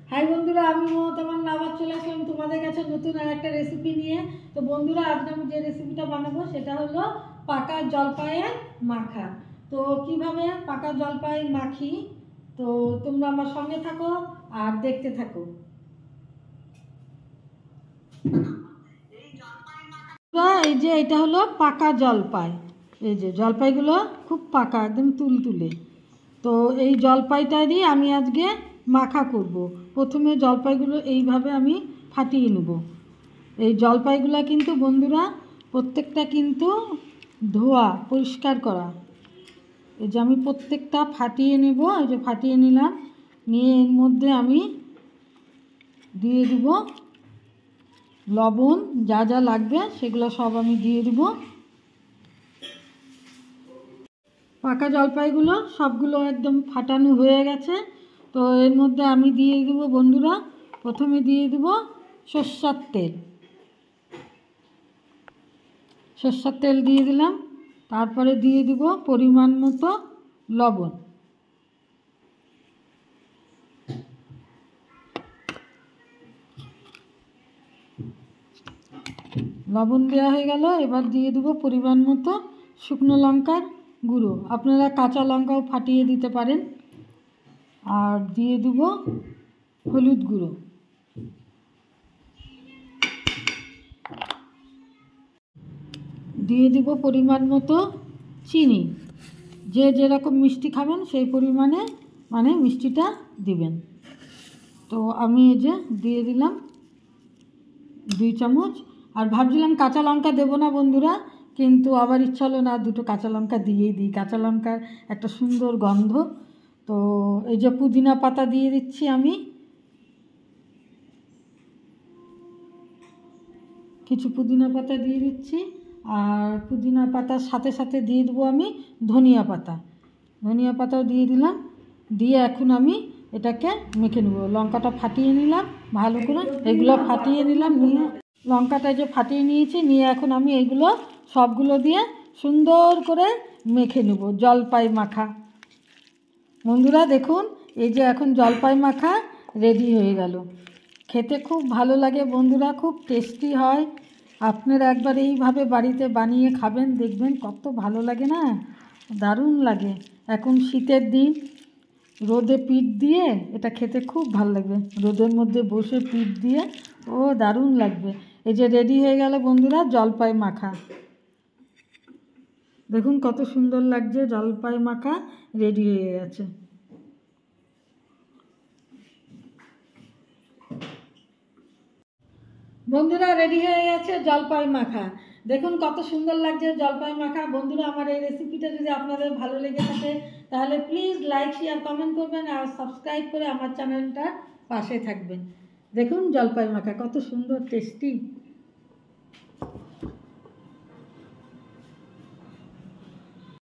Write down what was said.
High বন্ধুরা, আমি তোমার আবার চলে আসলাম তোমাদের কাছে নতুন আর একটা রেসিপি নিয়ে। তো বন্ধুরা, আজকে আমি যে রেসিপিটা বানাবো সেটা হলো পাকা জলপাইয়ের মাখা। তো কিভাবে পাকা জলপাই মাখি, তো তোমরা আমার সঙ্গে থাকো আর দেখতে থাকো। এই যে এটা হলো পাকা জলপাই, এই যে জলপাইগুলো খুব পাকা, একদম তুলতুলে। তো এই জলপাইটারই আমি আজকে মাখা করব। প্রথমে জলপাইগুলো এইভাবে আমি ফাটিয়ে নেব। এই জলপাইগুলো কিন্তু বন্ধুরা প্রত্যেকটা কিন্তু ধোয়া পরিষ্কার করা। এই যে আমি প্রত্যেকটা ফাটিয়ে নেব, এই যে ফাটিয়ে নিলাম, নিয়ে এর মধ্যে আমি দিয়ে দেব লবণ, যা যা লাগবে সেগুলো সব আমি দিয়ে দেব। পাকা জলপাইগুলো সবগুলো একদম ফাটানো হয়ে গেছে। তো এর মধ্যে আমি দিয়ে দেব বন্ধুরা, প্রথমে দিয়ে দেব সরষের তেল। সরষের তেল দিয়ে দিলাম, তারপরে দিয়ে দেব পরিমাণ মতো লবণ। লবণ দেওয়া হয়ে গেল, এবার দিয়ে দেবো পরিমাণ মতো শুকনো লঙ্কার গুঁড়ো। আপনারা কাঁচা লঙ্কাও ফাটিয়ে দিতে পারেন। আর দিয়ে দেবো হলুদ গুঁড়ো। দিয়ে দেবো পরিমাণ মতো চিনি। যে যেরকম মিষ্টি খাবেন সেই পরিমাণে মিষ্টিটা দিবেন। তো আমি এই যে দিয়ে দিলাম 2 চামচ। আর ভাবছিলাম কাঁচা লঙ্কা দেবো না বন্ধুরা, কিন্তু আবার ইচ্ছা হলো না, 2টো কাঁচা লঙ্কা দিয়েই দিই। কাঁচা লঙ্কার একটা সুন্দর গন্ধ। তো এই যে পুদিনা পাতা দিয়ে দিচ্ছি আমি, কিছু পুদিনা পাতা দিয়ে দিচ্ছি। আর পুদিনা পাতার সাথে সাথে দিয়ে দেবো আমি ধনিয়া পাতা। ধনিয়া পাতাও দিয়ে দিলাম। দিয়ে এখন আমি এটাকে মেখে নেব। লঙ্কাটা ফাটিয়ে নিলাম ভালো করে, এগুলো ফাটিয়ে নিলাম, নিয়ে লঙ্কাটা যে ফাটিয়ে নিয়েছি, নিয়ে এখন আমি এইগুলো সবগুলো দিয়ে সুন্দর করে মেখে নেব জলপাই মাখা। বন্ধুরা দেখুন, এই যে এখন জলপাই মাখা রেডি হয়ে গেল। খেতে খুব ভালো লাগে বন্ধুরা, খুব টেস্টি হয়। আপনারা একবার এইভাবে বাড়িতে বানিয়ে খাবেন, দেখবেন কত ভালো লাগে না, দারুণ লাগে। এখন শীতের দিন রোদে পিঠ দিয়ে এটা খেতে খুব ভালো লাগবে। রোদের মধ্যে বসে পিঠ দিয়ে দারুণ লাগবে। এই যে রেডি হয়ে গেল বন্ধুরা জলপাই মাখা। দেখুন কত সুন্দর লাগছে, জলপাই মাখা রেডি হয়ে গেছে। বন্ধুরা রেডি হয়ে গেছে জলপাই মাখা। দেখুন কত সুন্দর লাগছে জলপাই মাখা। বন্ধুরা, আমার এই রেসিপিটা যদি আপনাদের ভালো লেগে থাকে তাহলে প্লিজ লাইক, শেয়ার, কমেন্ট করবেন আর সাবস্ক্রাইব করে আমার চ্যানেলটার পাশে থাকবেন। দেখুন জলপাই মাখা কত সুন্দর টেস্টি।